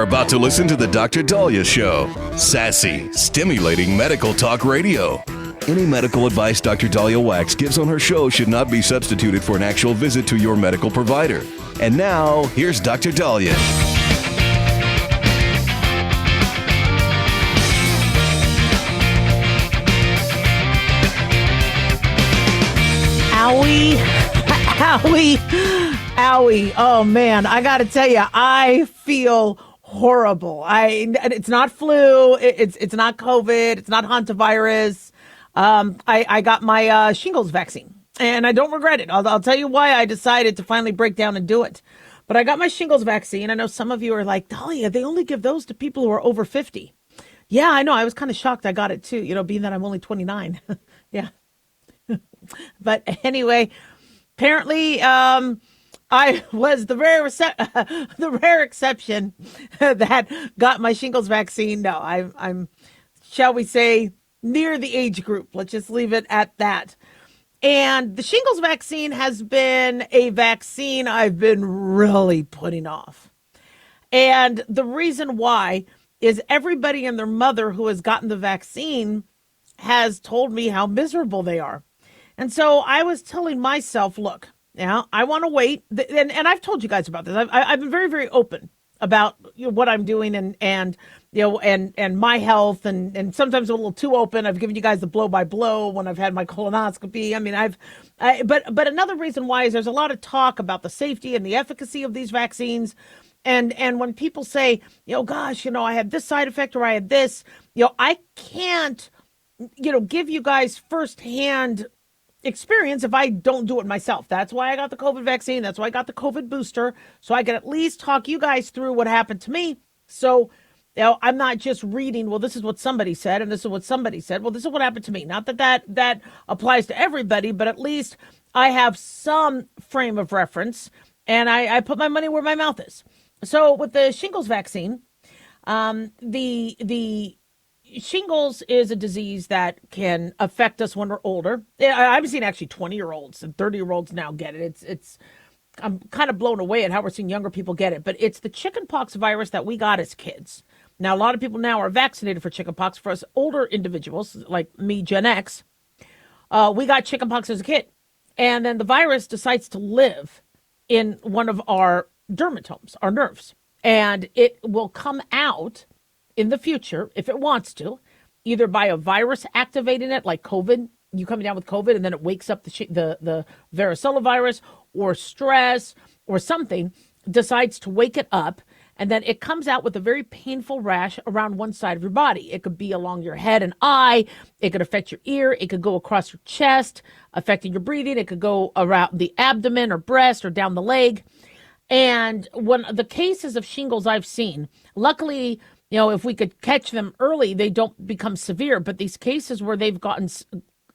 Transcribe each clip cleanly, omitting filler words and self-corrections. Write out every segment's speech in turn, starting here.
about to listen to the Dr. Dahlia Show. Sassy, stimulating medical talk radio. Any medical advice Dr. Dahlia Wax gives on her show should not be substituted for an actual visit to your medical provider. And now, here's Dr. Dahlia. Owie, owie, owie. Oh man, I gotta tell you, I feel horrible. It's not flu. It's not COVID. It's not Hantavirus. I got my shingles vaccine, and I don't regret it. I'll tell you why I decided to finally break down and do it. But I got my shingles vaccine. I know some of you are like, Dahlia, they only give those to people who are over 50. Yeah, I know. I was kind of shocked I got it too, being that I'm only 29. Yeah. But anyway, apparently, I was the rare exception that got my shingles vaccine. No, I'm, shall we say, near the age group. Let's just leave it at that. And the shingles vaccine has been a vaccine I've been really putting off. And the reason why is everybody and their mother who has gotten the vaccine has told me how miserable they are. And so I was telling myself, look, I want to wait. And I've told you guys about this. I've been very, very open about what I'm doing and my health and sometimes a little too open. I've given you guys the blow by blow when I've had my colonoscopy. I mean, but another reason why is there's a lot of talk about the safety and the efficacy of these vaccines. And when people say, gosh, I had this side effect or I had this, I can't, give you guys firsthand experience if I don't do it myself. That's why I got the COVID vaccine. That's why I got the COVID booster. So I can at least talk you guys through what happened to me. So, I'm not just reading, well, this is what somebody said, and this is what somebody said. Well, this is what happened to me. Not that applies to everybody, but at least I have some frame of reference, and I put my money where my mouth is. So with the shingles vaccine, the shingles is a disease that can affect us when we're older. I've seen actually 20-year-olds and 30-year-olds now get it. I'm kind of blown away at how we're seeing younger people get it, but it's the chickenpox virus that we got as kids. Now, a lot of people now are vaccinated for chickenpox. For us older individuals like me, Gen X, we got chickenpox as a kid. And then the virus decides to live in one of our dermatomes, our nerves, and it will come out in the future, if it wants to, either by a virus activating it, like COVID, you coming down with COVID, and then it wakes up the varicella virus, or stress, or something, decides to wake it up, and then it comes out with a very painful rash around one side of your body. It could be along your head and eye. It could affect your ear. It could go across your chest, affecting your breathing. It could go around the abdomen or breast or down the leg. And when the cases of shingles I've seen, luckily, if we could catch them early, they don't become severe. But these cases where they've gotten,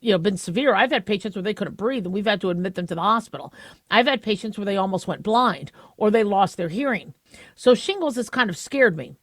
been severe, I've had patients where they couldn't breathe and we've had to admit them to the hospital. I've had patients where they almost went blind or they lost their hearing. So shingles has kind of scared me.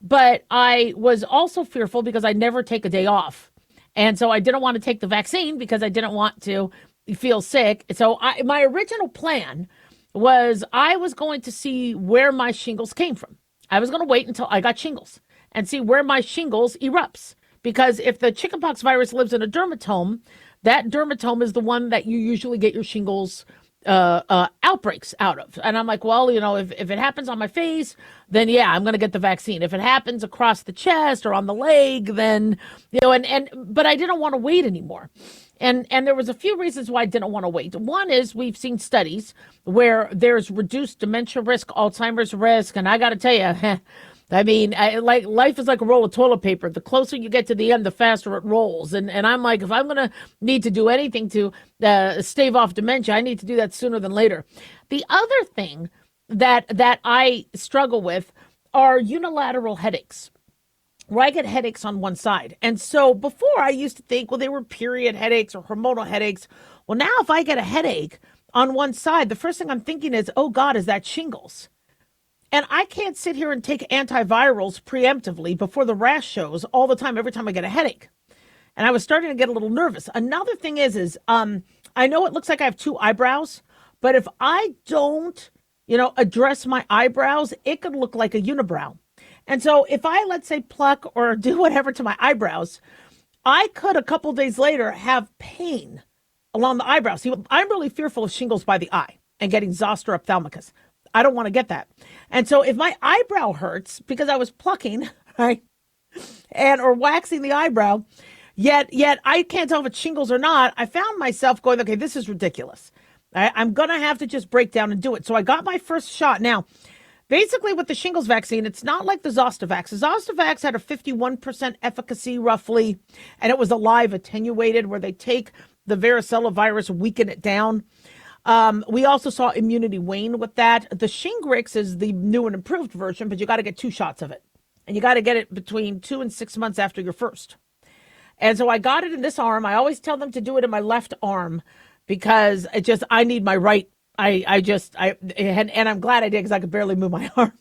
But I was also fearful because I never take a day off. And so I didn't want to take the vaccine because I didn't want to feel sick. So my original plan was I was going to see where my shingles came from. I was going to wait until I got shingles and see where my shingles erupts. Because if the chickenpox virus lives in a dermatome, that dermatome is the one that you usually get your shingles outbreaks out of. And I'm like, well, if it happens on my face, then yeah, I'm going to get the vaccine. If it happens across the chest or on the leg, then, but I didn't want to wait anymore. And there was a few reasons why I didn't want to wait. One is we've seen studies where there's reduced dementia risk, Alzheimer's risk. And I got to tell you, life is like a roll of toilet paper. The closer you get to the end, the faster it rolls. And I'm like, if I'm going to need to do anything to stave off dementia, I need to do that sooner than later. The other thing that I struggle with are unilateral headaches, where I get headaches on one side. And so before I used to think, well, they were period headaches or hormonal headaches. Well, now if I get a headache on one side, the first thing I'm thinking is, oh God, is that shingles? And I can't sit here and take antivirals preemptively before the rash shows all the time, every time I get a headache. And I was starting to get a little nervous. Another thing is I know it looks like I have two eyebrows, but if I don't, address my eyebrows, it could look like a unibrow. And so if I, let's say, pluck or do whatever to my eyebrows, I could a couple days later have pain along the eyebrows. See, I'm really fearful of shingles by the eye and getting zoster ophthalmicus. I don't want to get that. And so if my eyebrow hurts because I was plucking, right, and or waxing the eyebrow, yet I can't tell if it's shingles or not, I found myself going, okay, this is ridiculous. I'm going to have to just break down and do it. So I got my first shot. Now, basically with the shingles vaccine, it's not like the Zostavax. The Zostavax had a 51% efficacy roughly, and it was a live attenuated where they take the varicella virus, weaken it down. We also saw immunity wane with that. The Shingrix is the new and improved version, but you got to get 2 shots of it. And you got to get it between 2 and 6 months after your first. And so I got it in this arm. I always tell them to do it in my left arm because I need my right. And I'm glad I did because I could barely move my arm.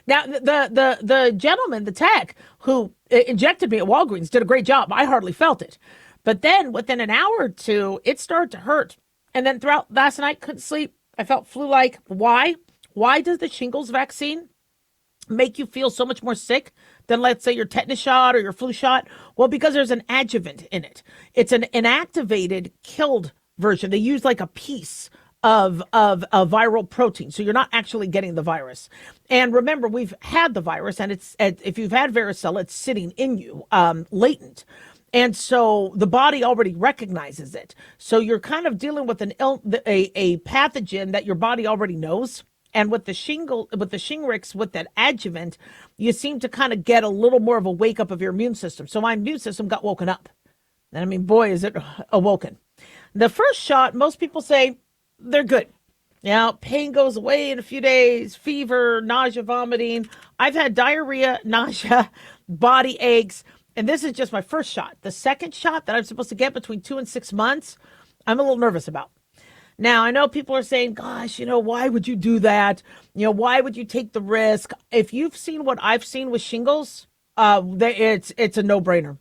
Now, the gentleman, the tech who injected me at Walgreens did a great job. I hardly felt it. But then within an hour or two, it started to hurt. And then throughout last night, couldn't sleep. I felt flu-like. Why? Why does the shingles vaccine make you feel so much more sick than, let's say, your tetanus shot or your flu shot? Well, because there's an adjuvant in it. It's an inactivated, killed version. They use like a piece of a viral protein. So you're not actually getting the virus. And remember, we've had the virus, and if you've had varicella, it's sitting in you, latent. And so the body already recognizes it. So you're kind of dealing with a pathogen that your body already knows. And with the Shingrix, with that adjuvant, you seem to kind of get a little more of a wake up of your immune system. So my immune system got woken up. And I mean, boy, is it awoken. The first shot, most people say they're good. Pain goes away in a few days, fever, nausea, vomiting. I've had diarrhea, nausea, body aches. And this is just my first shot. The second shot that I'm supposed to get between 2 and 6 months, I'm a little nervous about. Now, I know people are saying, gosh, why would you do that? Why would you take the risk? If you've seen what I've seen with shingles, it's a no-brainer.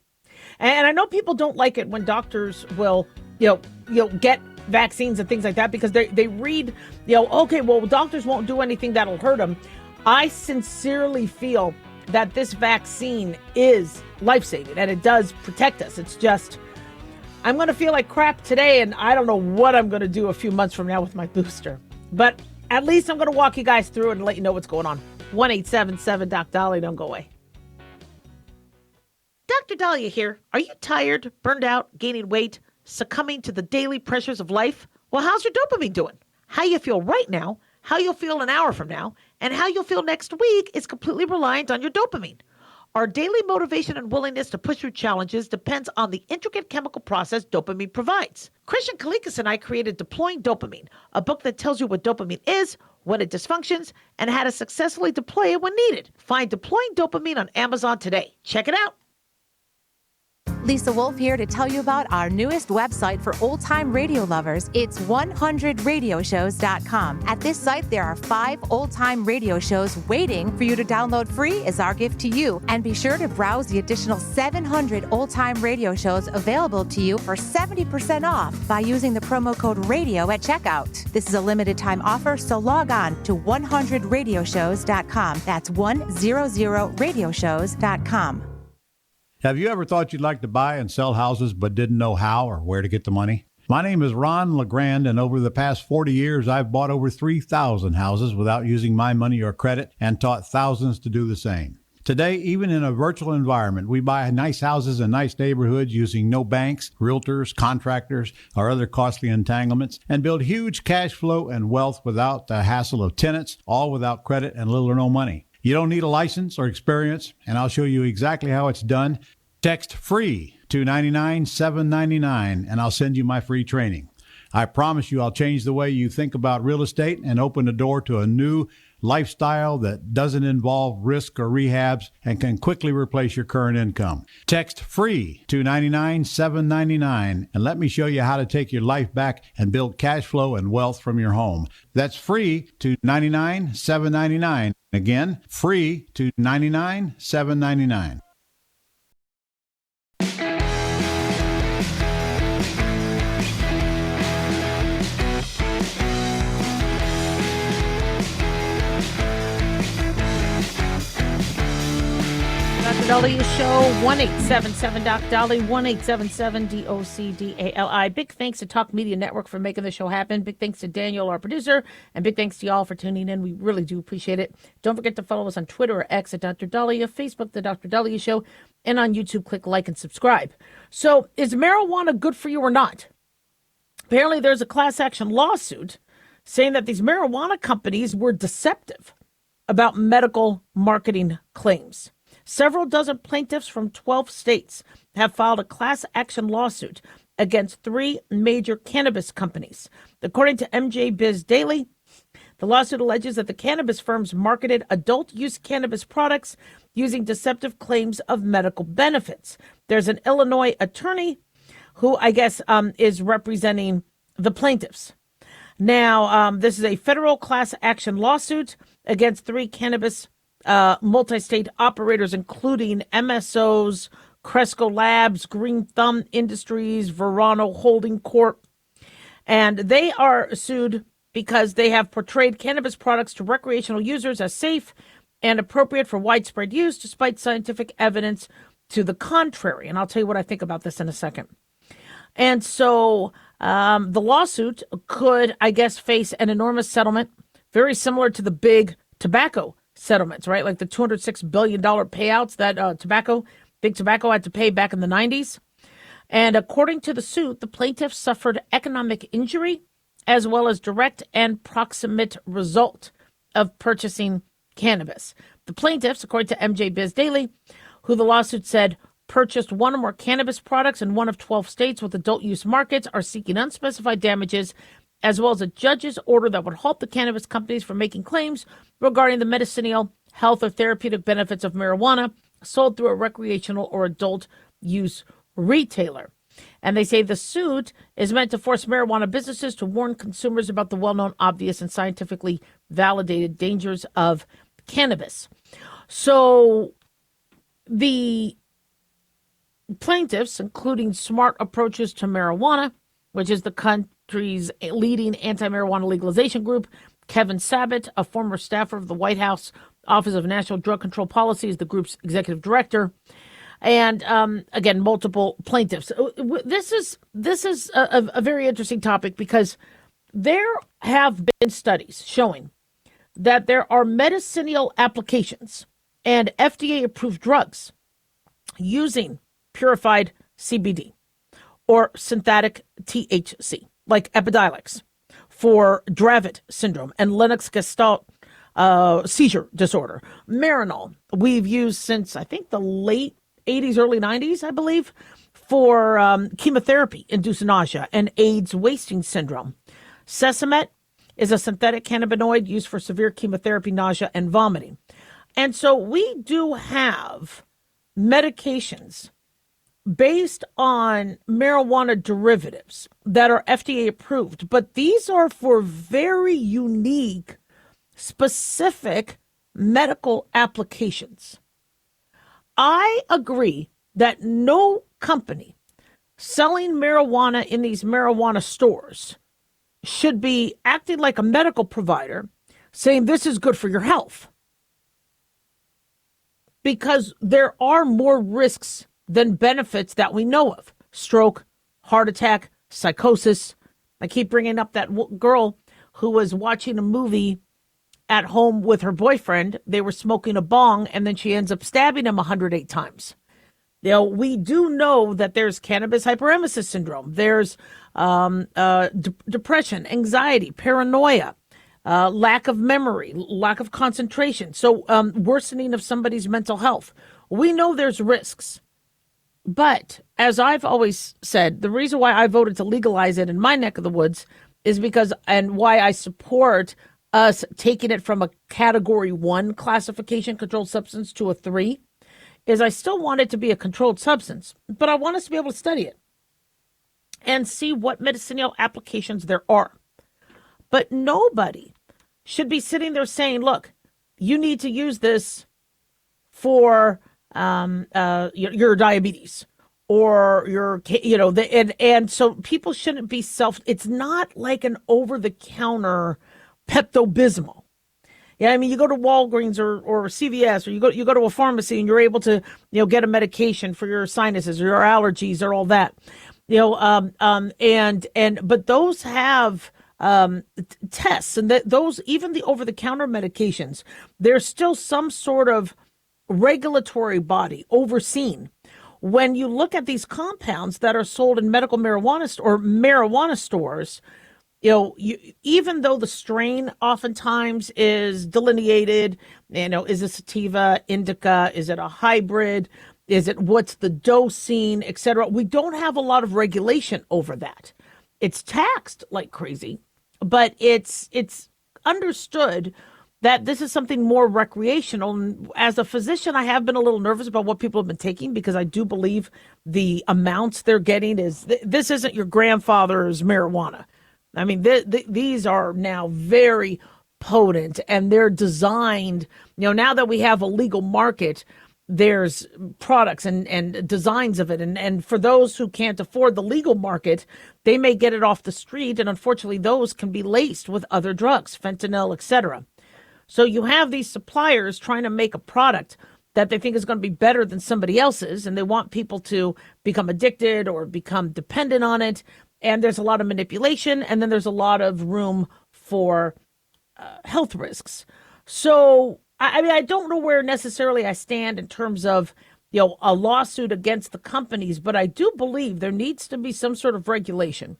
And I know people don't like it when doctors will, get vaccines and things like that because they read, okay, well, doctors won't do anything that'll hurt them. I sincerely feel that this vaccine is life-saving and it does protect us. It's just, I'm going to feel like crap today, and I don't know what I'm going to do a few months from now with my booster. But at least I'm going to walk you guys through it and let you know what's going on. 1-877-DOC-DOLLY. Don't go away. Dr. Dahlia here. Are you tired, burned out, gaining weight, succumbing to the daily pressures of life? Well, how's your dopamine doing? How you feel right now, how you'll feel an hour from now, and how you'll feel next week is completely reliant on your dopamine. Our daily motivation and willingness to push through challenges depends on the intricate chemical process dopamine provides. Christian Kalikas and I created Deploying Dopamine, a book that tells you what dopamine is, when it dysfunctions, and how to successfully deploy it when needed. Find Deploying Dopamine on Amazon today. Check it out. Lisa Wolf here to tell you about our newest website for old-time radio lovers. It's 100radioshows.com. At this site, there are 5 old-time radio shows waiting for you to download free as our gift to you. And be sure to browse the additional 700 old-time radio shows available to you for 70% off by using the promo code RADIO at checkout. This is a limited-time offer, so log on to 100radioshows.com. That's 100radioshows.com. Have you ever thought you'd like to buy and sell houses but didn't know how or where to get the money? My name is Ron LeGrand, and over the past 40 years, I've bought over 3,000 houses without using my money or credit and taught thousands to do the same. Today, even in a virtual environment, we buy nice houses in nice neighborhoods using no banks, realtors, contractors, or other costly entanglements, and build huge cash flow and wealth without the hassle of tenants, all without credit and little or no money. You don't need a license or experience, and I'll show you exactly how it's done. Text FREE to 99799, and I'll send you my free training. I promise you I'll change the way you think about real estate and open the door to a new lifestyle that doesn't involve risk or rehabs and can quickly replace your current income. Text FREE to 99799, and let me show you how to take your life back and build cash flow and wealth from your home. That's FREE to 99799. Again, FREE to 99799. Dahlia Show, 1-877-DOC-DOLLY, 1-877-DOC-DALI. Big thanks to Talk Media Network for making the show happen. Big thanks to Daniel, our producer, and big thanks to y'all for tuning in. We really do appreciate it. Don't forget to follow us on Twitter or X at Dr. Dahlia, Facebook, The Dr. Dahlia Show, and on YouTube, click like and subscribe. So is marijuana good for you or not? Apparently there's a class action lawsuit saying that these marijuana companies were deceptive about medical marketing claims. Several dozen plaintiffs from 12 states have filed a class action lawsuit against 3 major cannabis companies. According to MJ Biz Daily, the lawsuit alleges that the cannabis firms marketed adult use cannabis products using deceptive claims of medical benefits. There's an Illinois attorney who I guess is representing the plaintiffs. Now, this is a federal class action lawsuit against 3 cannabis multi-state operators, including MSOs, Cresco Labs, Green Thumb Industries, Verano Holding Corp. And they are sued because they have portrayed cannabis products to recreational users as safe and appropriate for widespread use, despite scientific evidence to the contrary. And I'll tell you what I think about this in a second. And so the lawsuit could, I guess, face an enormous settlement, very similar to the big tobacco settlements, right? Like the $206 billion payouts that Big Tobacco had to pay back in the 90s. And according to the suit, the plaintiffs suffered economic injury as well as direct and proximate result of purchasing cannabis. The plaintiffs, according to MJ Biz Daily, who the lawsuit said purchased one or more cannabis products in one of 12 states with adult use markets, are seeking unspecified damages as well as a judge's order that would halt the cannabis companies from making claims regarding the medicinal, health, or therapeutic benefits of marijuana sold through a recreational or adult use retailer. And they say the suit is meant to force marijuana businesses to warn consumers about the well-known, obvious, and scientifically validated dangers of cannabis. So the plaintiffs, including Smart Approaches to Marijuana, which is the country's leading anti-marijuana legalization group, Kevin Sabet, a former staffer of the White House Office of National Drug Control Policy, is the group's executive director, and again, multiple plaintiffs. This is a very interesting topic because there have been studies showing that there are medicinal applications and FDA-approved drugs using purified CBD or synthetic THC, like Epidiolex for Dravet syndrome and Lennox-Gastaut seizure disorder. Marinol, we've used since, I think, the late 80s, early 90s, I believe, for chemotherapy-induced nausea and AIDS wasting syndrome. Sesamet is a synthetic cannabinoid used for severe chemotherapy, nausea, and vomiting. And so we do have medications based on marijuana derivatives that are FDA approved, but these are for very unique, specific medical applications. I agree that no company selling marijuana in these marijuana stores should be acting like a medical provider saying this is good for your health, because there are more risks than benefits that we know of. Stroke, heart attack, psychosis. I keep bringing up that girl who was watching a movie at home with her boyfriend. They were smoking a bong, and then she ends up stabbing him 108 times. You know, we do know that there's cannabis hyperemesis syndrome. There's depression, anxiety, paranoia, lack of memory, lack of concentration. So worsening of somebody's mental health. We know there's risks. But as I've always said, the reason why I voted to legalize it in my neck of the woods is because, and why I support us taking it from a category 1 classification, controlled substance, to a 3, is I still want it to be a controlled substance, but I want us to be able to study it and see what medicinal applications there are. But nobody should be sitting there saying, look, you need to use this for your diabetes or your, and so people shouldn't be it's not like an over-the-counter Pepto-Bismol. Yeah, I mean, you go to Walgreens or CVS, or you go to a pharmacy, and you're able to, get a medication for your sinuses or your allergies or all that. But those have tests, and those, even the over the counter medications, there's still some sort of regulatory body overseen. When you look at these compounds that are sold in medical marijuana stores, even though the strain oftentimes is delineated, is it sativa, indica, is it a hybrid, is it what's the dosing, etc. We don't have a lot of regulation over that. It's taxed like crazy, but it's understood that this is something more recreational. And as a physician, I have been a little nervous about what people have been taking, because I do believe the amounts they're getting this isn't your grandfather's marijuana. I mean, these are now very potent, and they're designed, now that we have a legal market, there's products and designs of it. And for those who can't afford the legal market, they may get it off the street. And unfortunately, those can be laced with other drugs, fentanyl, etc. So you have these suppliers trying to make a product that they think is going to be better than somebody else's, and they want people to become addicted or become dependent on it. And there's a lot of manipulation, and then there's a lot of room for health risks. So, I mean, I don't know where necessarily I stand in terms of, a lawsuit against the companies, but I do believe there needs to be some sort of regulation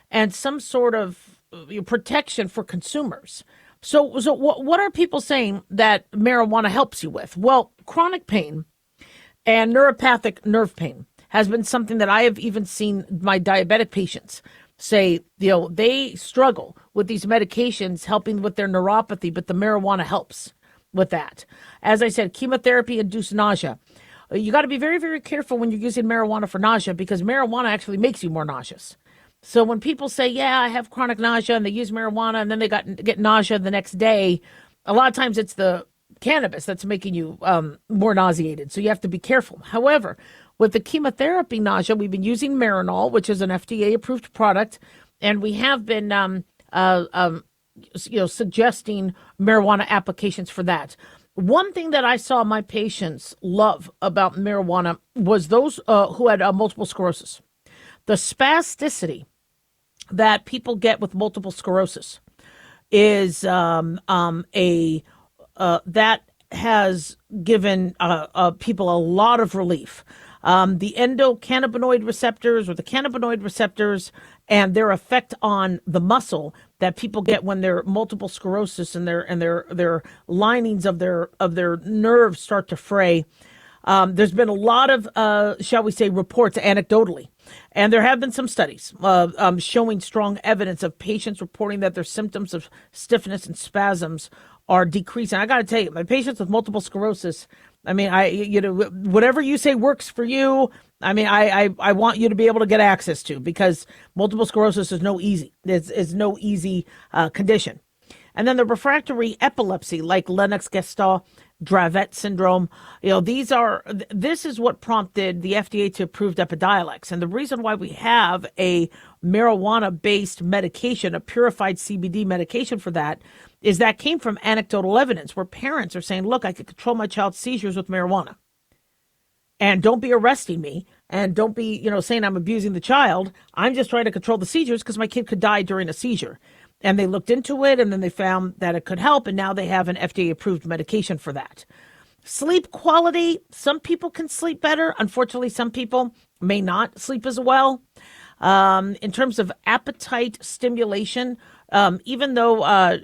and some sort of protection for consumers. So what are people saying that marijuana helps you with? Well, chronic pain and neuropathic nerve pain has been something that I have even seen my diabetic patients say, they struggle with these medications helping with their neuropathy, but the marijuana helps with that. As I said, chemotherapy-induced nausea. You got to be very, very careful when you're using marijuana for nausea, because marijuana actually makes you more nauseous. So when people say, yeah, I have chronic nausea, and they use marijuana and then they get nausea the next day, a lot of times it's the cannabis that's making you more nauseated. So you have to be careful. However, with the chemotherapy nausea, we've been using Marinol, which is an FDA-approved product, and we have been suggesting marijuana applications for that. One thing that I saw my patients love about marijuana was those who had multiple sclerosis. The spasticity that people get with multiple sclerosis is that has given people a lot of relief. The endocannabinoid receptors, or the cannabinoid receptors, and their effect on the muscle that people get when they're multiple sclerosis and their linings of their nerves start to fray. There's been a lot of, shall we say, reports anecdotally, and there have been some studies showing strong evidence of patients reporting that their symptoms of stiffness and spasms are decreasing. I got to tell you, my patients with multiple sclerosis, I mean, whatever you say works for you, I mean, I want you to be able to get access to, because multiple sclerosis is no easy condition. And then the refractory epilepsy, like Lennox-Gastaut, Dravet syndrome, this is what prompted the FDA to approve Epidiolex. And the reason why we have a marijuana-based medication, a purified CBD medication for that, is that came from anecdotal evidence where parents are saying, look, I could control my child's seizures with marijuana. And don't be arresting me, and don't be, saying I'm abusing the child. I'm just trying to control the seizures because my kid could die during a seizure. And they looked into it, and then they found that it could help, and now they have an FDA-approved medication for that. Sleep quality, some people can sleep better. Unfortunately, some people may not sleep as well. In terms of appetite stimulation, even though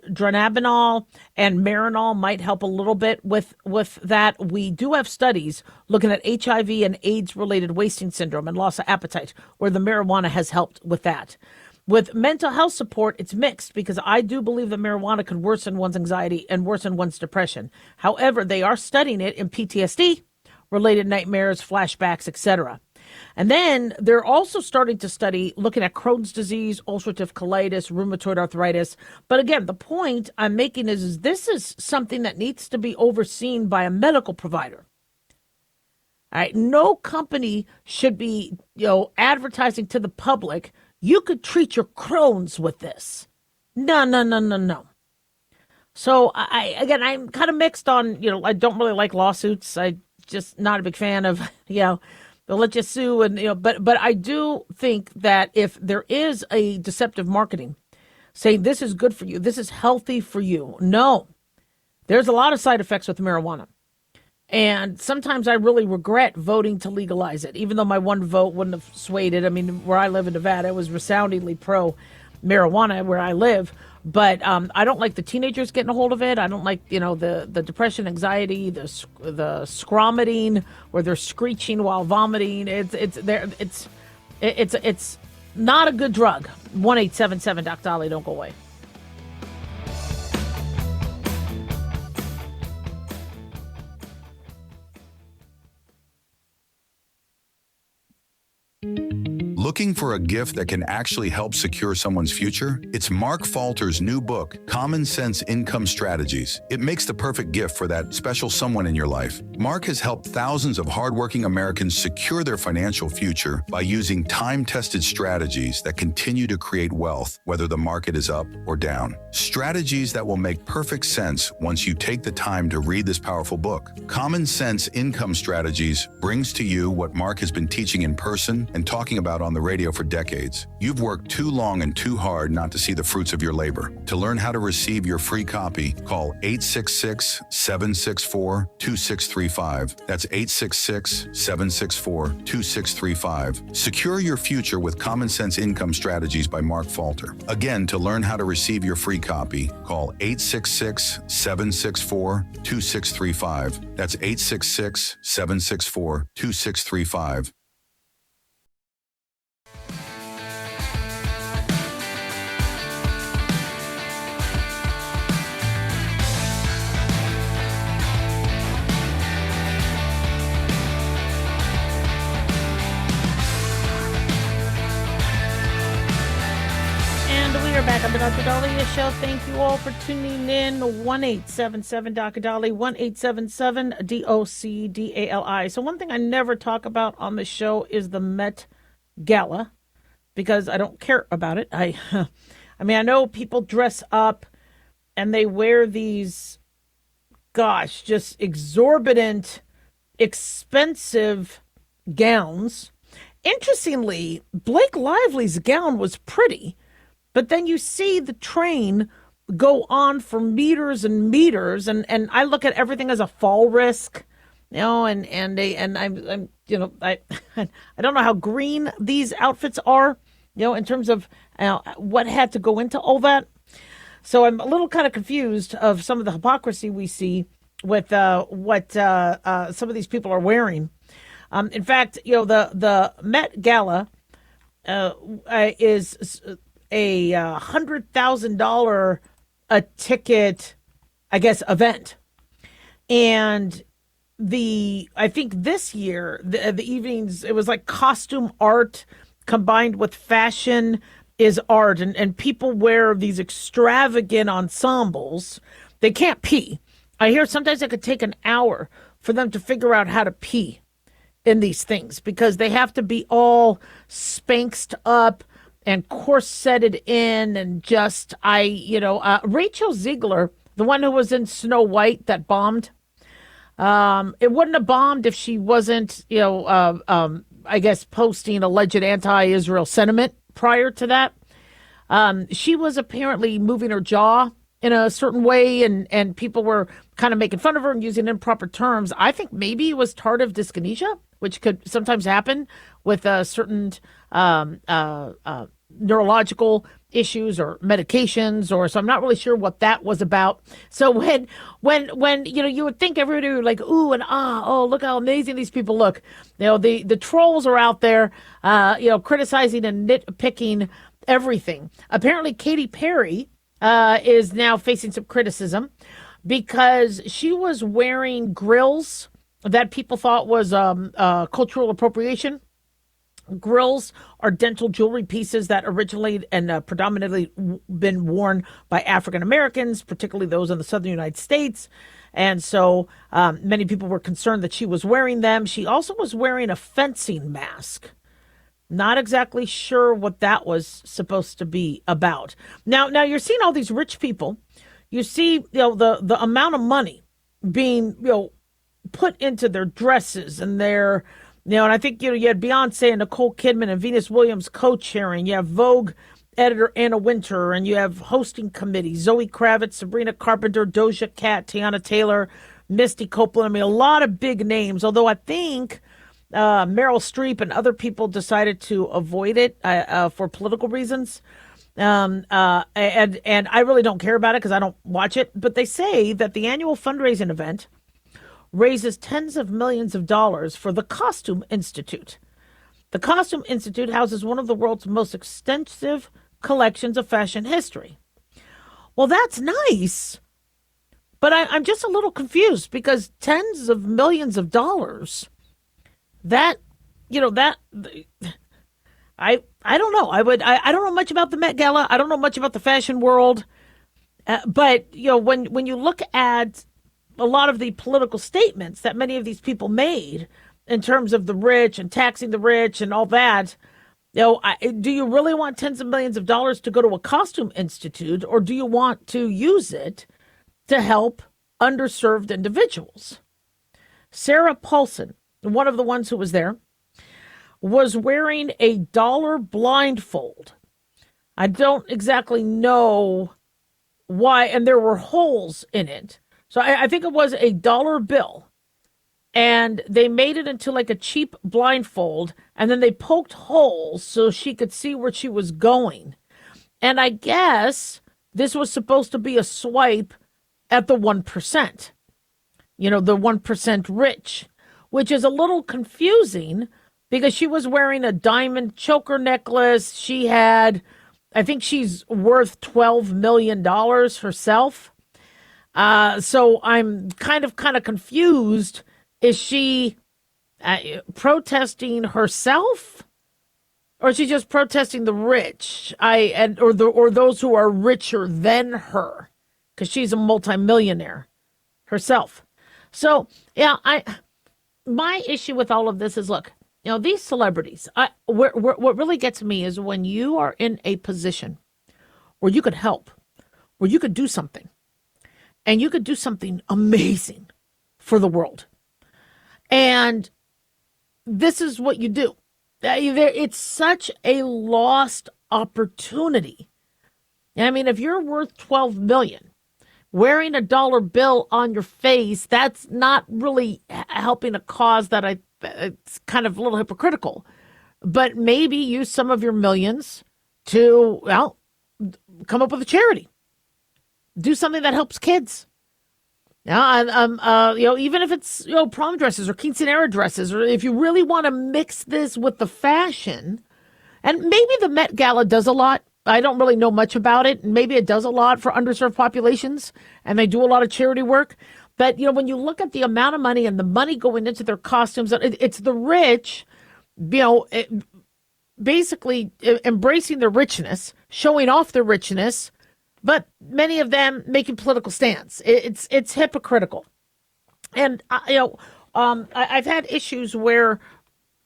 dronabinol and Marinol might help a little bit with that, we do have studies looking at HIV and AIDS-related wasting syndrome and loss of appetite, where the marijuana has helped with that. With mental health support, it's mixed, because I do believe that marijuana can worsen one's anxiety and worsen one's depression. However, they are studying it in PTSD, related nightmares, flashbacks, etc. And then they're also starting to study looking at Crohn's disease, ulcerative colitis, rheumatoid arthritis. But again, the point I'm making is this is something that needs to be overseen by a medical provider. All right, no company should be, advertising to the public, you could treat your Crohn's with this. No. So again, I'm kind of mixed on, I don't really like lawsuits. I just not a big fan of, they'll let you sue and, but I do think that if there is a deceptive marketing saying this is good for you, this is healthy for you. No, there's a lot of side effects with marijuana. And sometimes I really regret voting to legalize it, even though my one vote wouldn't have swayed it. I mean, where I live in Nevada, it was resoundingly pro marijuana where I live. But I don't like the teenagers getting a hold of it. I don't like, the depression, anxiety, the scromiting, where they're screeching while vomiting. It's not a good drug. 1-877 Doc Dolly, don't go away. Looking for a gift that can actually help secure someone's future? It's Mark Falter's new book, Common Sense Income Strategies. It makes the perfect gift for that special someone in your life. Mark has helped thousands of hardworking Americans secure their financial future by using time-tested strategies that continue to create wealth, whether the market is up or down. Strategies that will make perfect sense once you take the time to read this powerful book. Common Sense Income Strategies brings to you what Mark has been teaching in person and talking about on the radio for decades. You've worked too long and too hard not to see the fruits of your labor. To learn how to receive your free copy, call 866-764-2635. That's 866-764-2635. Secure your future with Common Sense Income Strategies by Mark Falter. Again, to learn how to receive your free copy, call 866-764-2635. That's 866-764-2635. Back on the Dr. Dahlia Show. Thank you all for tuning in. 1-877 Dr. Dolly, 1-877 DOCDALI. So one thing I never talk about on the show is the Met Gala, because I don't care about it. I mean, I know people dress up and they wear these, just exorbitant, expensive gowns. Interestingly, Blake Lively's gown was pretty. But then you see the train go on for meters and meters, and I look at everything as a fall risk, and I'm I don't know how green these outfits are, in terms of what had to go into all that. So I'm a little kind of confused of some of the hypocrisy we see with what some of these people are wearing. In fact, the Met Gala is a $100,000 a ticket, I guess, event. And I think this year, the evenings, it was like costume art combined with fashion is art. And people wear these extravagant ensembles. They can't pee. I hear sometimes it could take an hour for them to figure out how to pee in these things, because they have to be all spanxed up and corseted in, and just, Rachel Ziegler, the one who was in Snow White that bombed, it wouldn't have bombed if she wasn't, I guess, posting alleged anti-Israel sentiment prior to that. She was apparently moving her jaw in a certain way, and people were kind of making fun of her and using improper terms. I think maybe it was tardive dyskinesia, which could sometimes happen with certain neurological issues or medications, so I'm not really sure what that was about. So when you would think everybody would like, ooh and oh, look how amazing these people look. The trolls are out there, criticizing and nitpicking everything. Apparently, Katy Perry is now facing some criticism because she was wearing grills that people thought was cultural appropriation. Grills are dental jewelry pieces that originally and predominantly been worn by African Americans, particularly those in the southern United States. And so many people were concerned that she was wearing them. She also was wearing a fencing mask. Not exactly sure what that was supposed to be about. Now you're seeing all these rich people you see, the amount of money being, put into their dresses and their, and I think, you had Beyonce and Nicole Kidman and Venus Williams co-chairing. You have Vogue editor Anna Wintour, and you have hosting committees, Zoe Kravitz, Sabrina Carpenter, Doja Cat, Tiana Taylor, Misty Copeland. I mean, a lot of big names, although I think Meryl Streep and other people decided to avoid it for political reasons. And I really don't care about it because I don't watch it. But they say that the annual fundraising event raises tens of millions of dollars for the Costume Institute. The Costume Institute houses one of the world's most extensive collections of fashion history. Well, that's nice, but I'm just a little confused because tens of millions of dollars, I don't know. I don't know much about the Met Gala. I don't know much about the fashion world. But, when you look at a lot of the political statements that many of these people made in terms of the rich and taxing the rich and all that, do you really want tens of millions of dollars to go to a costume institute, or do you want to use it to help underserved individuals? Sarah Paulson, one of the ones who was there, was wearing a dollar blindfold. I don't exactly know why, and there were holes in it. So I think it was a dollar bill, and they made it into like a cheap blindfold, and then they poked holes so she could see where she was going. And I guess this was supposed to be a swipe at the 1%, the 1% rich, which is a little confusing because she was wearing a diamond choker necklace. She had, I think she's worth $12 million herself. So I'm kind of confused. Is she protesting herself, or is she just protesting the rich? Or those who are richer than her, because she's a multimillionaire herself. So yeah, my issue with all of this is, look, these celebrities. What really gets me is when you are in a position where you could help, where you could do something. And you could do something amazing for the world. And this is what you do. It's such a lost opportunity. I mean, if you're worth $12 million, wearing a dollar bill on your face, that's not really helping a cause that it's kind of a little hypocritical. But maybe use some of your millions to, come up with a charity. Do something that helps kids. Even if it's, prom dresses or quinceanera dresses, or if you really want to mix this with the fashion, and maybe the Met Gala does a lot. I don't really know much about it. Maybe it does a lot for underserved populations, and they do a lot of charity work. But, when you look at the amount of money and the money going into their costumes, it's the rich, basically embracing their richness, showing off their richness, but many of them making political stands. It's hypocritical. And, I've had issues where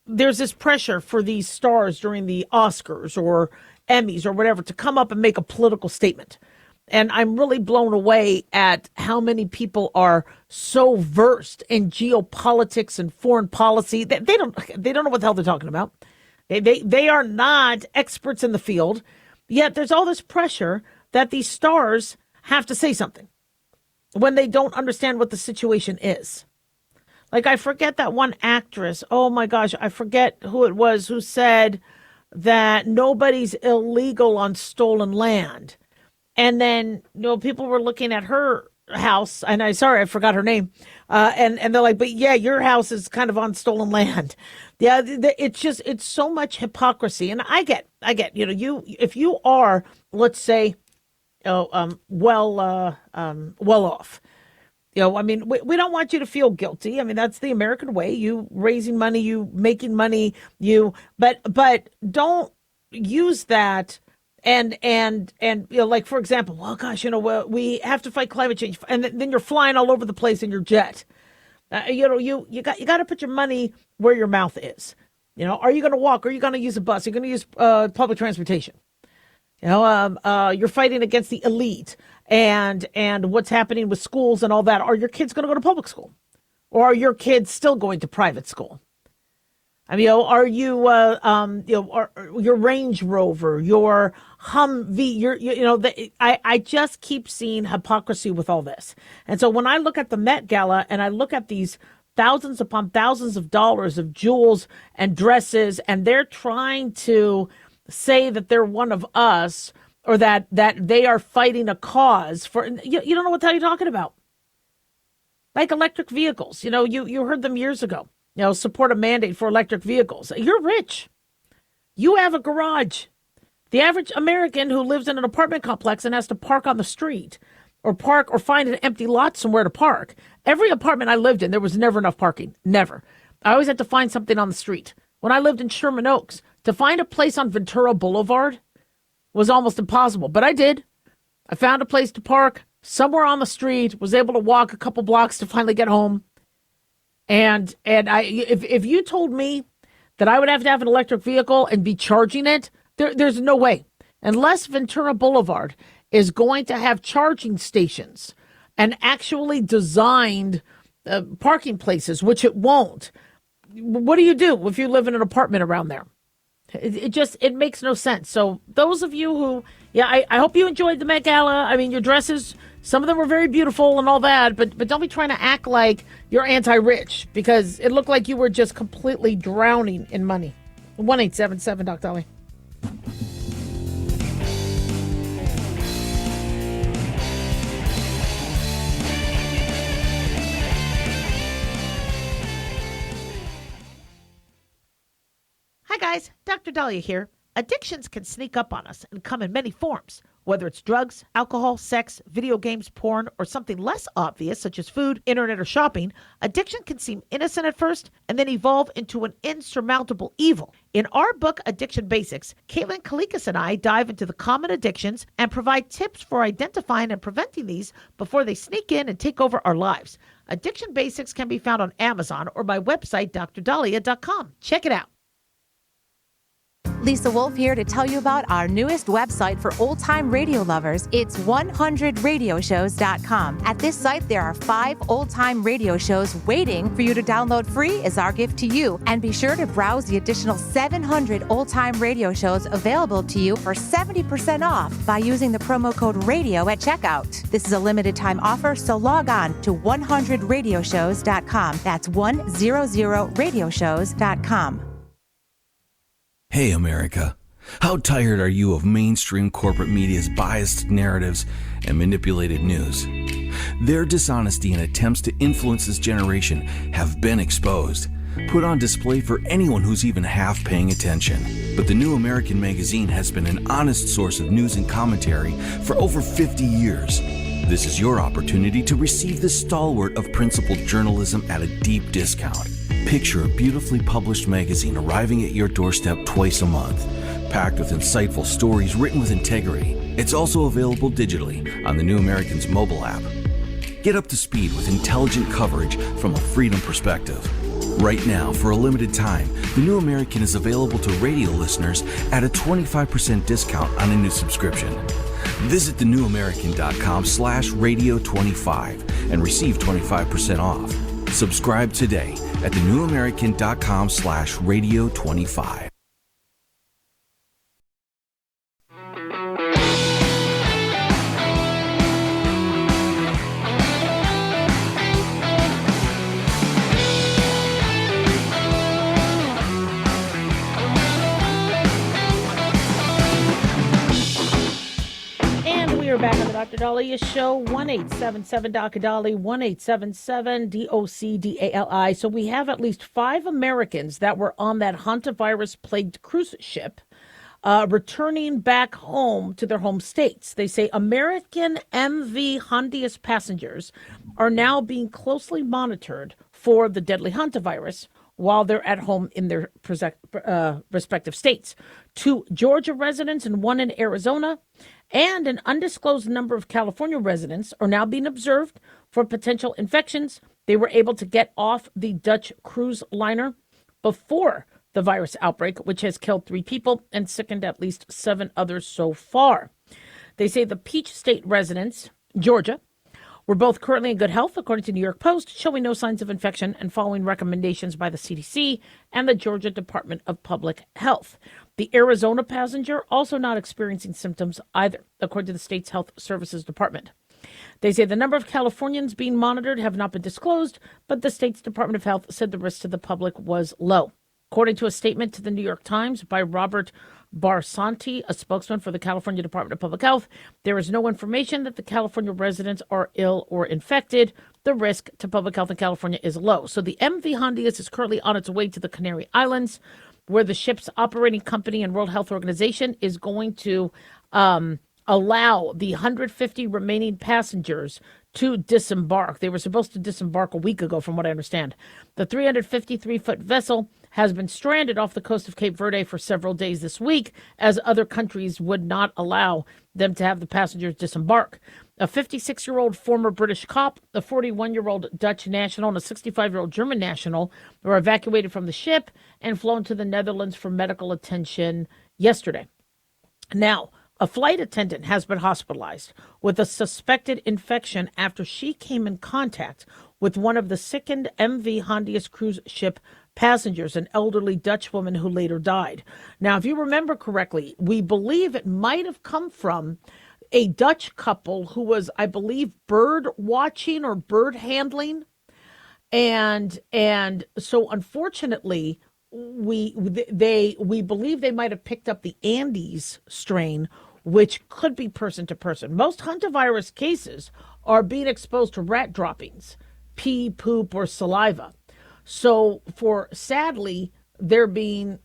there's this pressure for these stars during the Oscars or Emmys or whatever to come up and make a political statement. And I'm really blown away at how many people are so versed in geopolitics and foreign policy that they don't know what the hell they're talking about. They are not experts in the field, yet there's all this pressure that these stars have to say something when they don't understand what the situation is. Like, I forget that one actress. Oh my gosh, I forget who it was who said that nobody's illegal on stolen land. And then, people were looking at her house, and I forgot her name. And they're like, but yeah, your house is kind of on stolen land. Yeah, it's so much hypocrisy. And I get, if you are, let's say, well off, we don't want you to feel guilty. I mean, that's the American way. You raising money, you making money, but don't use that. And like, for example, well, gosh, we have to fight climate change, and then you're flying all over the place in your jet. You got to put your money where your mouth is. Are you going to walk? Are you going to use a bus? Are you going to use public transportation? You're fighting against the elite and what's happening with schools and all that. Are your kids going to go to public school? Or are your kids still going to private school? I mean, are you, your Range Rover, your Humvee, I just keep seeing hypocrisy with all this. And so when I look at the Met Gala and I look at these thousands upon thousands of dollars of jewels and dresses, and they're trying to say that they're one of us or that they are fighting a cause for, you don't know what the hell you're talking about. Like electric vehicles, you heard them years ago. Support a mandate for electric vehicles. You're rich. You have a garage. The average American who lives in an apartment complex and has to park on the street or find an empty lot somewhere to park. Every apartment I lived in, there was never enough parking. Never. I always had to find something on the street. When I lived in Sherman Oaks, to find a place on Ventura Boulevard was almost impossible, but I did. I found a place to park somewhere on the street, was able to walk a couple blocks to finally get home. And if you told me that I would have to have an electric vehicle and be charging it, there's no way. Unless Ventura Boulevard is going to have charging stations and actually designed parking places, which it won't. What do you do if you live in an apartment around there? It makes no sense. So those of you who, I hope you enjoyed the Met Gala. I mean, your dresses, some of them were very beautiful and all that, but don't be trying to act like you're anti-rich because it looked like you were just completely drowning in money. 1-877 Dr. Dolly. Hi guys, Dr. Dahlia here. Addictions can sneak up on us and come in many forms, whether it's drugs, alcohol, sex, video games, porn, or something less obvious such as food, internet, or shopping. Addiction can seem innocent at first and then evolve into an insurmountable evil. In our book, Addiction Basics, Caitlin Kalikas and I dive into the common addictions and provide tips for identifying and preventing these before they sneak in and take over our lives. Addiction Basics can be found on Amazon or my website, drdahlia.com. Check it out. Lisa Wolf here to tell you about our newest website for old-time radio lovers. It's 100radioshows.com. At this site, there are 5 old-time radio shows waiting for you to download free as our gift to you. And be sure to browse the additional 700 old-time radio shows available to you for 70% off by using the promo code RADIO at checkout. This is a limited-time offer, so log on to 100radioshows.com. That's 100radioshows.com. Hey, America. How tired are you of mainstream corporate media's biased narratives and manipulated news? Their dishonesty and attempts to influence this generation have been exposed, put on display for anyone who's even half paying attention. But the New American Magazine has been an honest source of news and commentary for over 50 years. This is your opportunity to receive the stalwart of principled journalism at a deep discount. Picture a beautifully published magazine arriving at your doorstep twice a month, packed with insightful stories written with integrity. It's also available digitally on the New American's mobile app. Get up to speed with intelligent coverage from a freedom perspective. Right now, for a limited time, the New American is available to radio listeners at a 25% discount on a new subscription. Visit thenewamerican.com/radio25 and receive 25% off. Subscribe today at thenewamerican.com/radio25. We're back on the Dr. Dahlia Show, 1-877 Dr. Dolly, 1-877-DOCDALI. So we have at least 5 Americans that were on that Hantavirus-plagued cruise ship returning back home to their home states. They say American MV Hondius passengers are now being closely monitored for the deadly Hantavirus while they're at home in their respective states. 2 Georgia residents and 1 in Arizona, and an undisclosed number of California residents are now being observed for potential infections. They were able to get off the Dutch cruise liner before the virus outbreak, which has killed 3 people and sickened at least 7 others so far. They say the Peach State residents, Georgia, were both currently in good health, according to New York Post, showing no signs of infection and following recommendations by the CDC and the Georgia Department of Public Health. The Arizona passenger also not experiencing symptoms either, according to the state's Health Services Department. They say the number of Californians being monitored have not been disclosed, but the state's Department of Health said the risk to the public was low. According to a statement to the New York Times by Robert Barsanti, a spokesman for the California Department of Public Health, there is no information that the California residents are ill or infected. The risk to public health in California is low. So the MV Hondius is currently on its way to the Canary Islands, where the ship's operating company and World Health Organization is going to allow the 150 remaining passengers to disembark. They were supposed to disembark a week ago, from what I understand. The 353-foot vessel has been stranded off the coast of Cape Verde for several days this week, as other countries would not allow them to have the passengers disembark. A 56-year-old former British cop, a 41-year-old Dutch national, and a 65-year-old German national were evacuated from the ship and flown to the Netherlands for medical attention yesterday. Now, a flight attendant has been hospitalized with a suspected infection after she came in contact with one of the sickened MV Hondius cruise ship passengers, an elderly Dutch woman who later died. Now, if you remember correctly, we believe it might have come from a Dutch couple who was, I believe, bird watching or bird handling. And so unfortunately, we believe they might have picked up the Andes strain, which could be person to person. Most hantavirus cases are being exposed to rat droppings, pee, poop, or saliva. So sadly, there being,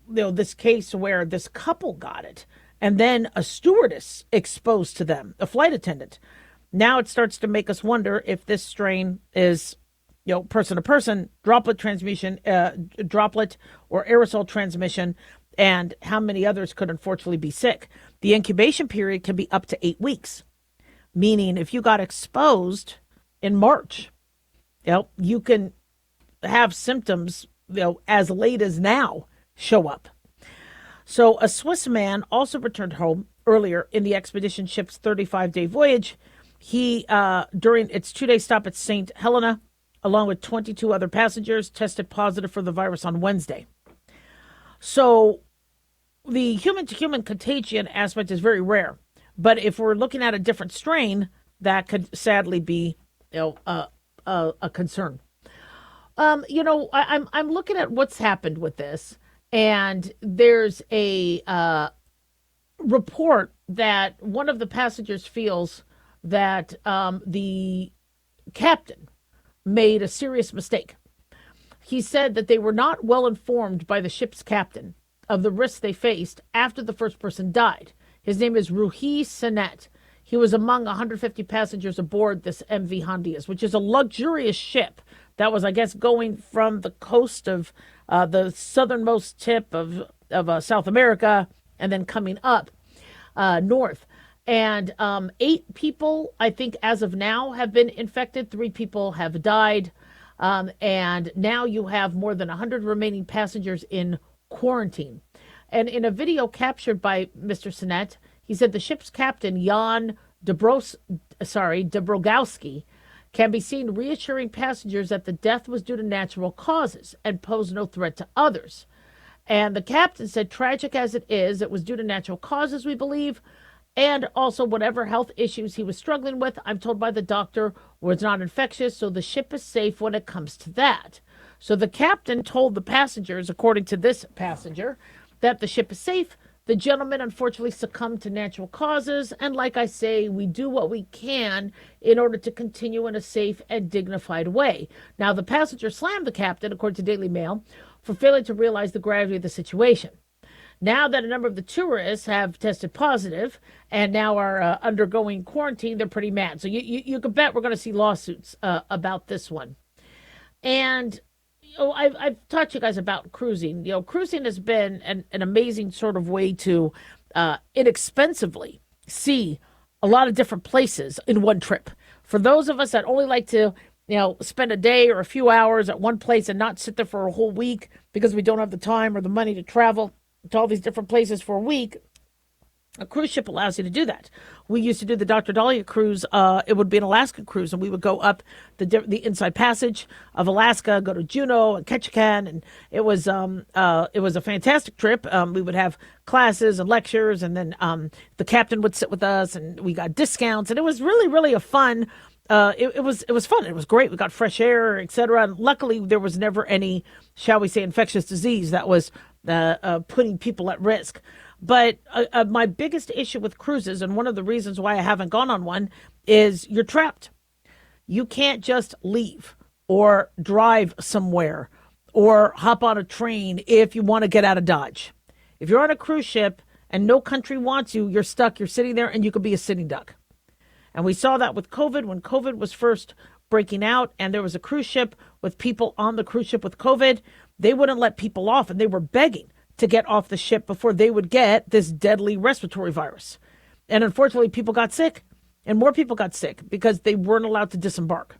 this case where this couple got it, and then a stewardess exposed to them, a flight attendant. Now it starts to make us wonder if this strain is, person to person, droplet transmission, droplet or aerosol transmission, and how many others could unfortunately be sick. The incubation period can be up to 8 weeks, meaning if you got exposed in March, you can have symptoms, as late as now show up. So a Swiss man also returned home earlier in the expedition ship's 35-day voyage. He, during its 2-day stop at St. Helena, along with 22 other passengers, tested positive for the virus on Wednesday. So the human-to-human contagion aspect is very rare. But if we're looking at a different strain, that could sadly be, a concern. I'm looking at what's happened with this, and there's a report that one of the passengers feels that the captain made a serious mistake. He said that they were not well informed by the ship's captain of the risks they faced after the first person died. His name is Ruhi Senet. He was among 150 passengers aboard this MV Hondius, which is a luxurious ship that was, I guess, going from the coast of the southernmost tip of South America and then coming up north. And 8 people, I think, as of now, have been infected. 3 people have died. And now you have more than 100 remaining passengers in quarantine. And in a video captured by Mr. Senet, he said the ship's captain, Jan Dobrogowski, can be seen reassuring passengers that the death was due to natural causes and posed no threat to others. And the captain said, tragic as it is, it was due to natural causes, we believe, and also whatever health issues he was struggling with, I'm told by the doctor, was not infectious, so the ship is safe when it comes to that. So the captain told the passengers, according to this passenger, that the ship is safe. The gentleman unfortunately succumbed to natural causes, and like I say, we do what we can in order to continue in a safe and dignified way. Now, the passenger slammed the captain, according to Daily Mail, for failing to realize the gravity of the situation. Now that a number of the tourists have tested positive and now are undergoing quarantine, they're pretty mad. So you can bet we're going to see lawsuits about this one. And I've talked to you guys about cruising. Cruising has been an amazing sort of way to inexpensively see a lot of different places in one trip. For those of us that only like to, spend a day or a few hours at one place and not sit there for a whole week because we don't have the time or the money to travel to all these different places for a week. A cruise ship allows you to do that. We used to do the Dr. Dahlia cruise. It would be an Alaska cruise, and we would go up the Inside Passage of Alaska, go to Juneau and Ketchikan, and it was a fantastic trip. We would have classes and lectures, and then the captain would sit with us, and we got discounts, and it was really, really a fun. It was fun. It was great. We got fresh air, etc. And luckily, there was never any, shall we say, infectious disease that was putting people at risk. But my biggest issue with cruises, and one of the reasons why I haven't gone on one, is you're trapped. You can't just leave or drive somewhere or hop on a train if you want to get out of Dodge. If you're on a cruise ship and no country wants you, you're stuck. You're sitting there and you could be a sitting duck. And we saw that with COVID when COVID was first breaking out and there was a cruise ship with people on the cruise ship with COVID. They wouldn't let people off and they were begging to get off the ship before they would get this deadly respiratory virus. And unfortunately, people got sick and more people got sick because they weren't allowed to disembark.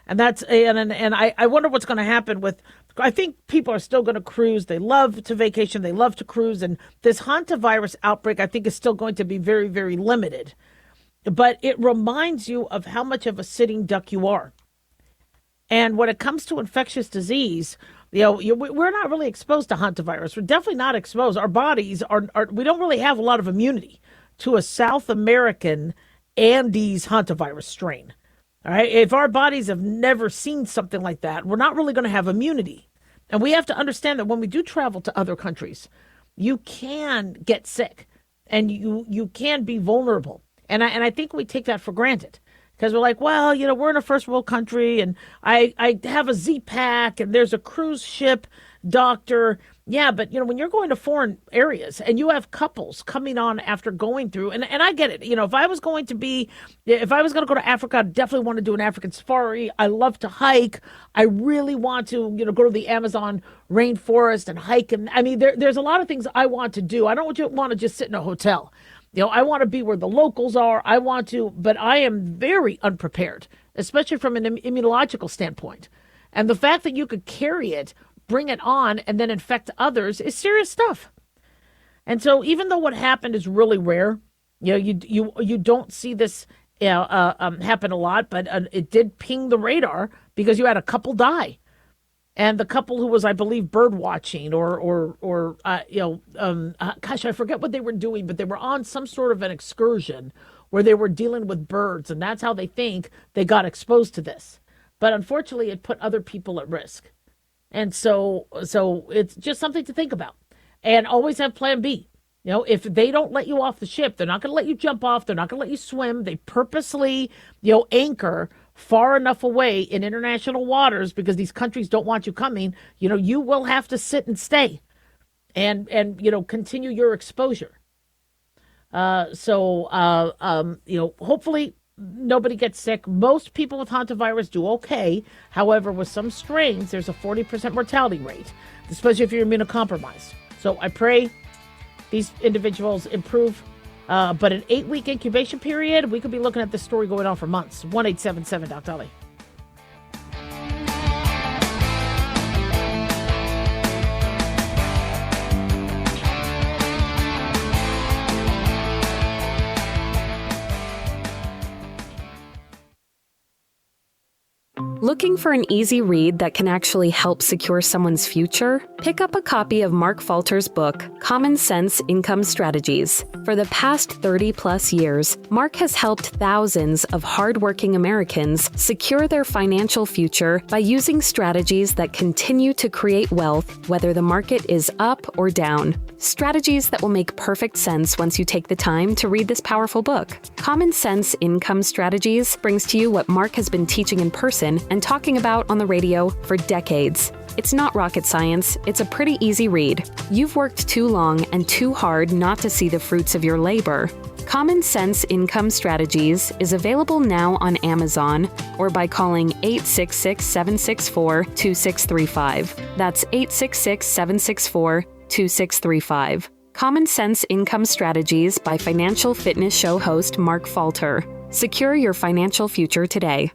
And I wonder what's going to happen with, I think people are still going to cruise. They love to vacation. They love to cruise. And this Hantavirus outbreak, I think, is still going to be very, very limited. But it reminds you of how much of a sitting duck you are. And when it comes to infectious disease, we're not really exposed to hantavirus. We're definitely not exposed. Our bodies we don't really have a lot of immunity to a South American Andes hantavirus strain. All right. If our bodies have never seen something like that, we're not really going to have immunity. And we have to understand that when we do travel to other countries, you can get sick and you can be vulnerable. And I think we take that for granted. Because we're like, well, we're in a first world country and I have a Z-Pack and there's a cruise ship doctor. Yeah, but, when you're going to foreign areas and you have couples coming on after going through, and I get it. If I was going to go to Africa, I'd definitely want to do an African safari. I love to hike. I really want to, go to the Amazon rainforest and hike. And I mean, there's a lot of things I want to do. I don't want to just sit in a hotel. I want to be where the locals are. But I am very unprepared, especially from an immunological standpoint. And the fact that you could carry it, bring it on, and then infect others is serious stuff. And so even though what happened is really rare, you don't see this happen a lot, but it did ping the radar because you had a couple die. And the couple who was, I believe, bird watching gosh, I forget what they were doing, but they were on some sort of an excursion where they were dealing with birds. And that's how they think they got exposed to this. But unfortunately, it put other people at risk. And so it's just something to think about. And always have plan B. If they don't let you off the ship, they're not going to let you jump off. They're not going to let you swim. They purposely, anchor far enough away in international waters because these countries don't want you coming. You will have to sit and stay and continue your exposure. Hopefully nobody gets sick. Most people with hantavirus do okay. However, with some strains, there's a 40% mortality rate, especially if you're immunocompromised. So I pray these individuals improve. But an 8-week incubation period, we could be looking at this story going on for months. 1-877-Doc-Dolly. Looking for an easy read that can actually help secure someone's future? Pick up a copy of Mark Falter's book, Common Sense Income Strategies. For the past 30-plus years, Mark has helped thousands of hardworking Americans secure their financial future by using strategies that continue to create wealth, whether the market is up or down. Strategies that will make perfect sense once you take the time to read this powerful book. Common Sense Income Strategies brings to you what Mark has been teaching in person and talking about on the radio for decades. It's not rocket science, it's a pretty easy read. You've worked too long and too hard not to see the fruits of your labor. Common Sense Income Strategies is available now on Amazon or by calling 866-764-2635. That's 866-764-2635. Common Sense Income Strategies by financial fitness show host Mark Falter. Secure your financial future today.